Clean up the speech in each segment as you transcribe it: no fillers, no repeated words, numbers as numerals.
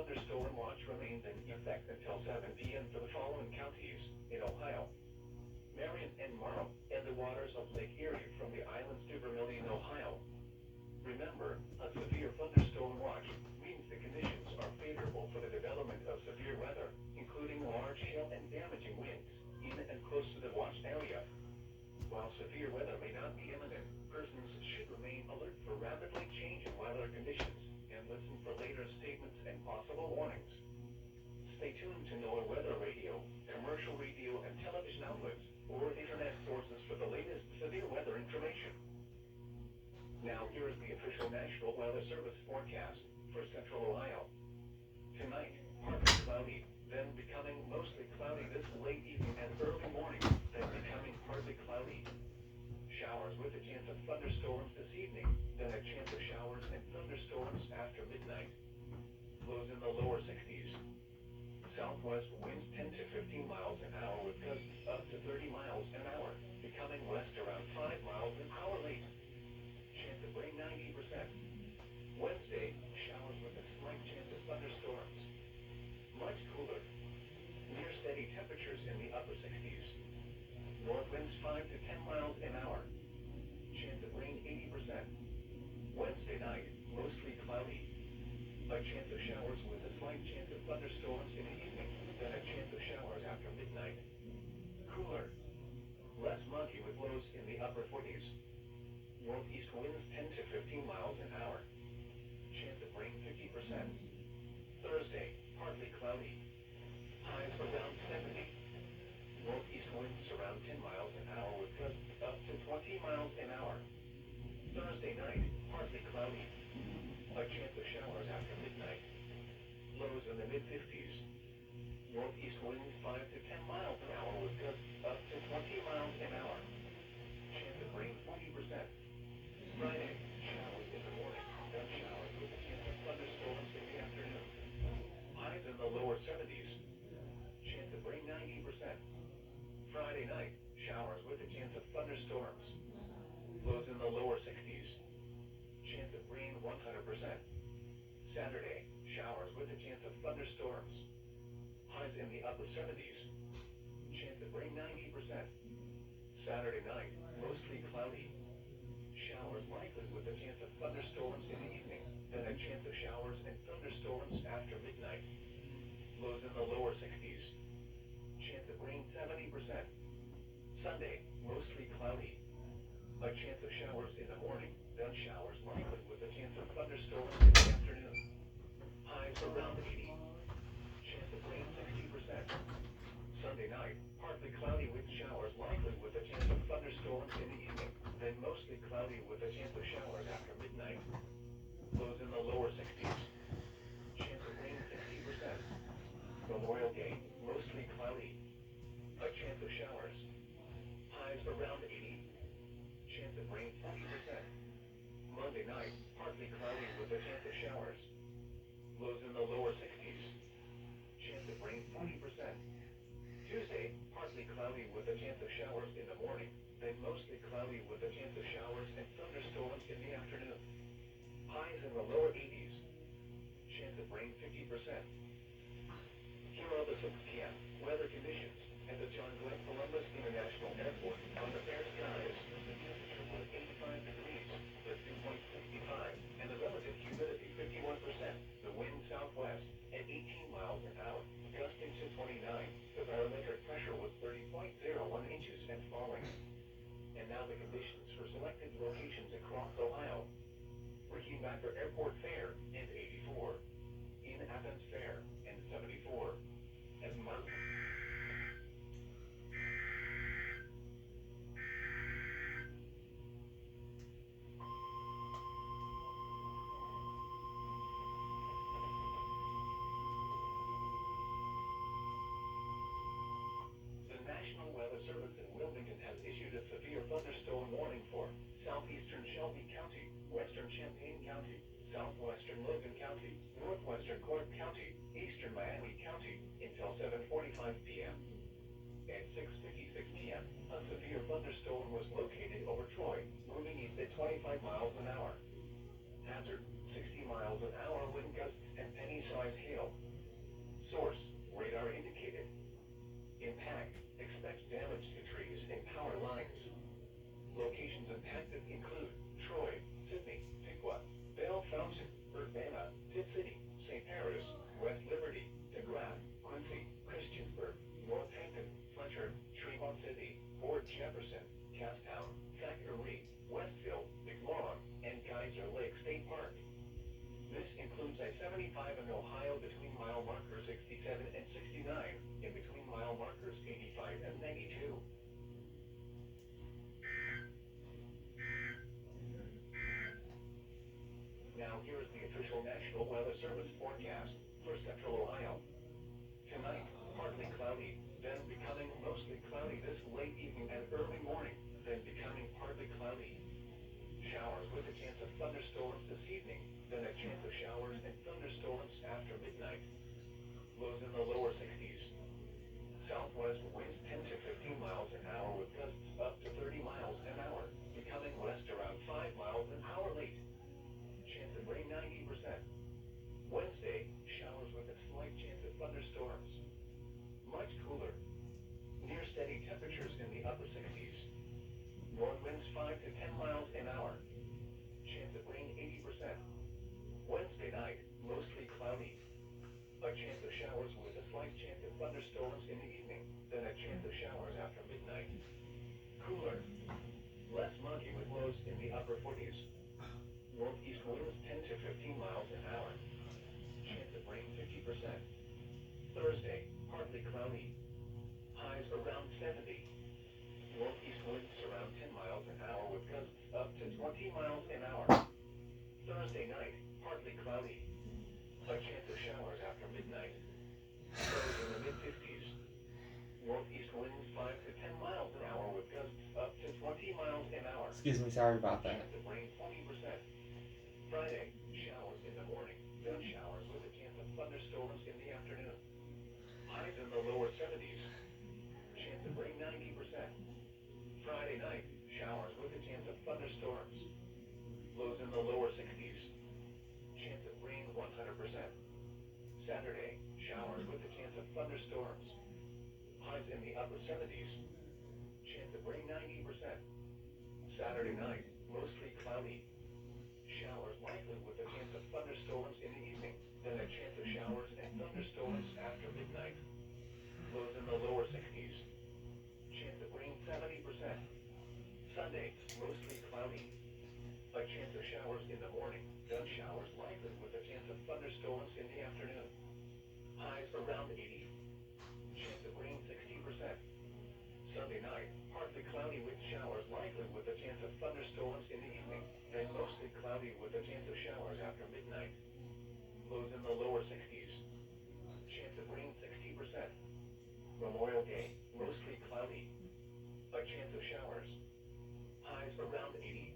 thunderstorm watch remains in effect until 7 p.m. for the following counties in Ohio: Marion and Morrow, and the waters of Lake Erie from the islands to Vermilion, Ohio. Remember, a severe thunderstorm watch means the conditions are favorable for the development of severe weather, including large hail and damaging winds in and close to the watch area. While severe weather may not be imminent, persons should remain alert for rapidly changing weather conditions and listen for later statements and possible warnings. Stay tuned to NOAA weather radio, commercial radio and television outlets, or internet sources for the latest severe weather information. Now here is the official National Weather Service forecast for Central Ohio. Tonight, partly cloudy, then becoming mostly cloudy this late evening and early morning, then becoming partly cloudy. Showers with a chance of thunderstorms this evening, then a chance of showers and thunderstorms after midnight. Lows in the lower 60s. Southwest winds 10 to 15 miles an hour with gusts up to 30 miles an hour, becoming west around 5 miles an hour late. Chance of rain 90%. Wednesday, showers with a slight chance of thunderstorms. Much cooler. Near steady temperatures in the upper 60s. North winds 5 to 10 miles an hour. Chance of rain 80%. Wednesday night, mostly cloudy. A chance of showers with a slight chance of thunderstorms in the evening, then a chance of showers after midnight. Cooler. Less muggy with lows in the upper 40s. Northeast winds 10 to 15 miles an hour. Chance of rain 50%. Thursday, partly cloudy. Highs around 70. Northeast winds around 10 miles an hour with gusts up to 20 miles an hour. Thursday night, partly cloudy. A chance of showers after midnight. Lows in the mid-50s. Northeast winds 5 to 10 miles an hour with gusts up to 20 miles an hour. Chance of rain 40%. Friday, showers in the morning, then showers with a chance of thunderstorms in the afternoon. Highs in the lower 70s. Chance of rain 90%. Friday night, showers with a chance of thunderstorms. Lows in the lower 60s. Chance of rain 100%. Saturday, showers with a chance of thunderstorms. Highs in the upper 70s. Chance of rain 90%. Saturday night, mostly cloudy. Showers likely with a chance of thunderstorms in the evening, then a chance of showers and thunderstorms after midnight. Lows in the lower 60s. Chance of rain 70%. Sunday, mostly cloudy. A chance of showers in the morning, then showers likely with a chance of thunderstorms in the afternoon. Highs around 80. Chance of rain 60%. Sunday night, partly cloudy with showers likely with a chance of thunderstorms in the evening, then mostly cloudy with a chance of showers after midnight. Lows in the lower 60s. Chance of rain 60%. Memorial Day, mostly cloudy. A chance of showers. Highs around 80. Chance of rain 40%. Monday night, partly cloudy with a chance of showers. Lows in the lower 60s. Chance of rain 40%. Tuesday, partly cloudy with a chance of showers in the morning, then mostly cloudy with a chance of showers and thunderstorms in the afternoon. Highs in the lower 80s. Chance of rain 50%. Here are the 6 p.m. weather conditions at the John Glenn Columbus International Airport. On the fair skies, the temperature was 85 degrees, the dew point 65, and the relative humidity 51%. The wind southwest at 18 miles an hour, gusting to 29. The barometric pressure was 30.01 inches and falling. And now the conditions for selected locations across Ohio. Rickenbacker Airport Fair and 84. In Athens Fair and 74. As Mark. The National Weather Service in Wilmington has issued a severe thunderstorm warning for southeastern Shelby County, western Champaign County, southwestern Logan County, northwestern Clark County, eastern Miami County, until 7:45 p.m. At 6:56 p.m., a severe thunderstorm was located over Troy, moving east at 25 miles an hour. Hazard, 60 miles an hour wind gusts and penny-sized hail showers with a chance of thunderstorms this evening, then a chance of showers and thunderstorms after midnight. Lows in the lower 60s. Southwest winds 10 to 15 miles an hour with gusts up to 30 miles an hour, becoming west around 5 miles an hour late. Chance of rain 90%. Wednesday, showers with a slight chance of thunderstorms. Much cooler. Near steady temperatures in the upper 60s. North winds 5 to 10 miles an hour. Chance of rain 80%. Wednesday night, mostly cloudy. A chance of showers with a slight chance of thunderstorms in the evening, then a chance of showers after midnight. Cooler. Less muggy with lows in the upper 40s. Northeast winds 10 to 15 miles an hour. Chance of rain 50%. Thursday, partly cloudy. Highs around 70. Northeast winds around 10 miles an hour with gusts up to 20 miles an hour. Thursday night, partly cloudy. A chance of showers after midnight. Lows in the mid-50s. Northeast winds 5 to 10 miles an hour with gusts up to 20 miles an hour. Excuse me, sorry about that. Chance of rain 20%. Friday, showers in the morning, then showers with a chance of thunderstorms in the afternoon. Highs in the lower 70s. Chance of rain 90%. Friday night, showers with a chance of thunderstorms. Lows in the lower 60s. Chance of rain 100%. Saturday, showers with a chance of thunderstorms. Highs in the upper 70s. Chance of rain 90%. Saturday night, mostly cloudy. Showers likely with a chance of thunderstorms in the evening, then a chance of showers and thunderstorms after midnight. Lows in the lower 60s. Chance of rain 70%. Sunday, mostly cloudy. A chance of showers in the morning, then showers likely with a chance of thunderstorms in the afternoon. Highs around 80. Chance of rain 60%. Sunday night, partly cloudy with showers likely with a chance of thunderstorms in the evening, then mostly cloudy with a chance of showers after midnight. Lows in the lower 60s. Chance of rain 60%. Memorial Day, mostly cloudy. A chance of showers. Highs around 80.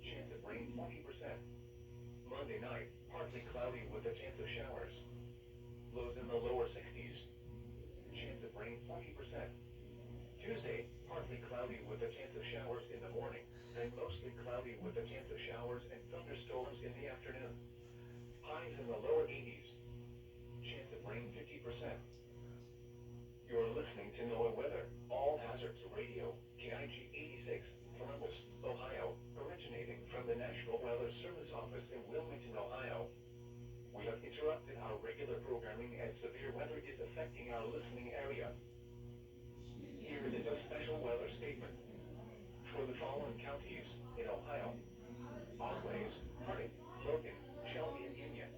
Chance of rain 20%. Monday night, partly cloudy with a chance of showers. Lows in the lower 60s. Chance of rain 40%. Tuesday, partly cloudy with a chance of showers in the morning, then mostly cloudy with a chance of showers and thunderstorms in the afternoon. Highs in the lower 80s. Chance of rain 50%. You're listening to NOAA Weather, All Hazards Radio, Kig86, Columbus, Ohio, originating from the National Weather Service Office in Wilmington, Ohio. We have interrupted our regular programming as severe weather is affecting our listening area. Here is a special weather statement. For the following counties in Ohio: Otways, Harding, Logan, Shelby, and Union.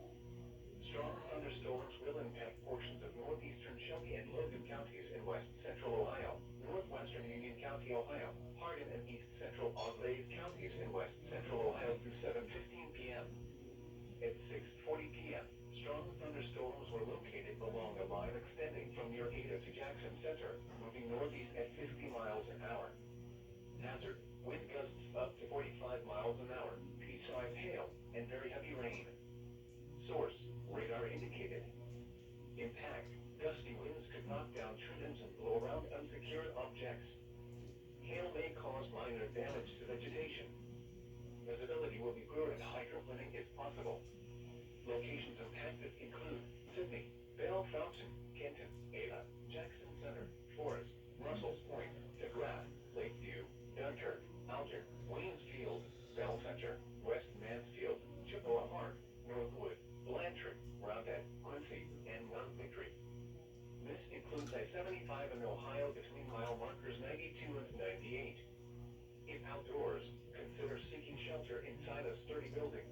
Strong thunderstorms will impact portions of northeastern Shelby and Logan counties in west central Ohio, northwestern Union County, Ohio, Hardin and east central Otways counties in west central Ohio through 7:15 p.m. At 6:40 p.m., strong thunderstorms were located along a line extending from near Ada to Jackson Center, moving northeast at 50 miles an hour. Hazard: wind gusts up to 45 miles an hour, pea-sized hail, and very heavy rain. Source: radar indicated. Impact: gusty winds could knock down tree limbs and blow around unsecured objects. Hail may cause minor damage to vegetation. Visibility will be poor and hydroplaning is possible. Locations impacted include Sydney, Bell Fountain, Kenton, Ada, Jackson Center, Forest, Russell's Point, DeGrasse, Lakeview, Dunkirk, Alger, Waynesfield, Bell Center, West Mansfield, Chippewa Park, Northwood, Blanchard, Roundhead, Quincy, and Mount Victory. This includes I-75 in Ohio between mile markers 92 and 98. If outdoors, consider seeking shelter inside a sturdy building.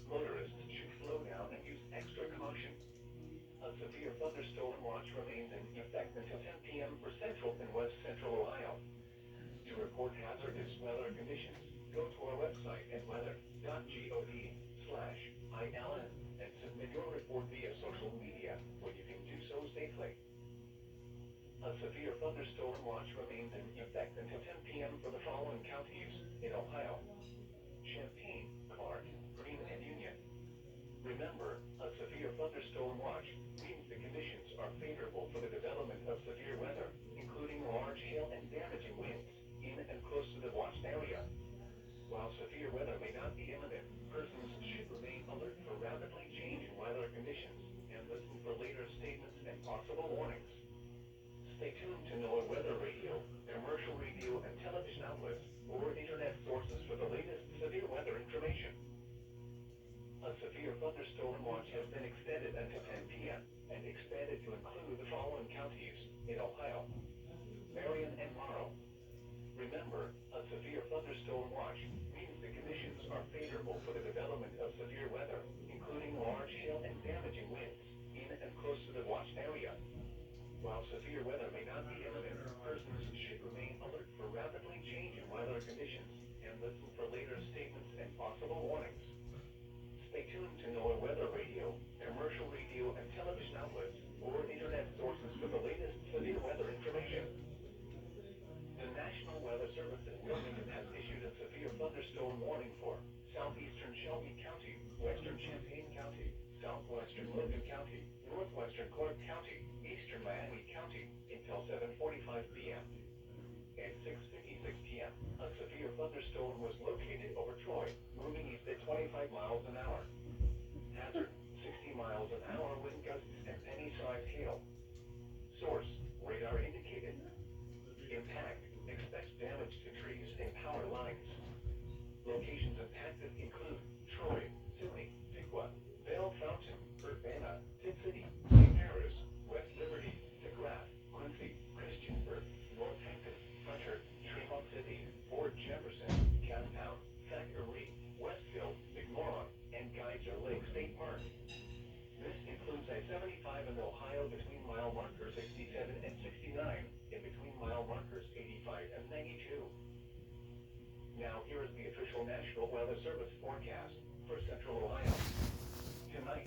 Motorists should slow down and use extra caution. A severe thunderstorm watch remains in effect until 10 p.m. for central and west central Ohio. To report hazardous weather conditions, go to our website at weather.gov/ILN and submit your report via social media, where you can do so safely. A severe thunderstorm watch remains in effect until 10 p.m. for the following counties in Ohio: Remember, a severe thunderstorm watch means the conditions are favorable for the development of severe weather, including large hail and damaging winds in and close to the watched area. While severe weather may not be imminent, persons should remain alert for rapidly changing weather conditions and listen for later statements and possible warnings. Stay tuned to NOAA weather radio, commercial radio and television outlets, or internet sources for the latest severe weather information. A severe thunderstorm watch has been extended until 10 p.m. and expanded to include the following counties in Ohio: Marion and Morrow. Remember, a severe thunderstorm watch means the conditions are favorable for the development of severe weather, including large hail and damaging winds in and close to the watched area. While severe weather may not be imminent, persons should remain alert for rapidly changing weather conditions and listen for later statements and possible warnings. Stay tuned to NOAA weather radio, commercial radio and television outlets, or internet sources for the latest severe weather information. The National Weather Service in Wilmington has issued a severe thunderstorm warning for southeastern Shelby County, western Champaign County, southwestern Logan County, northwestern Clark County, eastern Miami County until 7:45 p.m. At 6:56 p.m., a severe thunderstorm was located over Troy, moving east at 25 miles an hour. Hazard: 60 miles an hour wind gusts and penny-sized hail. Source: radar indicated. Impact: expect damage to trees and power lines. Locations impacted include Troy, Sidney, Piqua, Belle Fountain, Urbana, Tip City, St. Paris, West Liberty, DeGrasse, Quincy, Christiansburg, Northampton, Hunter, Tremont City, Fort Jefferson, Camptown, Thackeray, Westville, McMorron, and Geyser Lake State Park. This includes I-75 in Ohio between mile markers 67 and 69, and between mile markers 85 and 92. Now here is the official National Weather Service forecast for Central Ohio. Tonight,